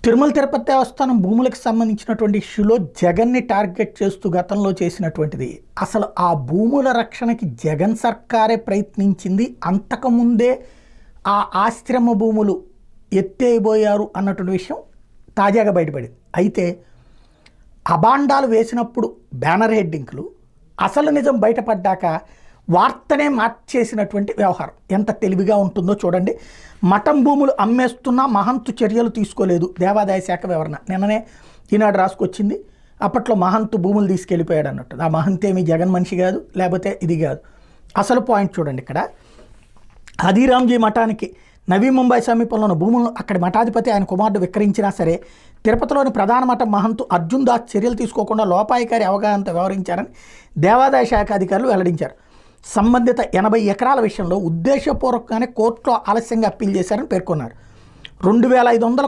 తిరుమల తిరుపతి దేవస్థానం భూములకు సంబంధించినటువంటి ఇష్యూలో జగన్ని టార్గెట్ చేస్తూ గతంలో చేసినటువంటిది అసలు ఆ భూముల రక్షణకి జగన్ సర్కారే ప్రయత్నించింది. అంతకుముందే ఆ ఆశ్రమ భూములు ఎత్తేయబోయారు అన్నటువంటి విషయం తాజాగా బయటపడింది. అయితే అబాండాలు వేసినప్పుడు బ్యానర్ హెడ్డింగ్లు అసలు నిజం బయటపడ్డాక వార్తనే మార్చేసినటువంటి వ్యవహారం ఎంత తెలివిగా ఉంటుందో చూడండి. మఠం భూములు అమ్మేస్తున్నా మహంతు చర్యలు తీసుకోలేదు, దేవాదాయ శాఖ వివరణ. నిన్ననే ఈనాడు రాసుకొచ్చింది. అప్పట్లో మహంతు భూములు తీసుకెళ్ళిపోయాడు అన్నట్టు. ఆ మహంతు ఏమి జగన్ మనిషి కాదు, లేకపోతే ఇది కాదు. అసలు పాయింట్ చూడండి. ఇక్కడ హదీరాంజీ మఠానికి నవీ ముంబై సమీపంలోని భూములను అక్కడి మఠాధిపతి ఆయన కుమారుడు విక్రయించినా సరే తిరుపతిలోని ప్రధాన మఠం మహంతు అర్జున్ దాస్ చర్యలు తీసుకోకుండా లోపాయికారి అవగాహనతో వ్యవహరించారని దేవాదాయ శాఖ అధికారులు వెల్లడించారు. సంబంధిత 80 ఎకరాల విషయంలో ఉద్దేశపూర్వకంగానే కోర్టులో ఆలస్యంగా అప్పీల్ చేశారని పేర్కొన్నారు. 2500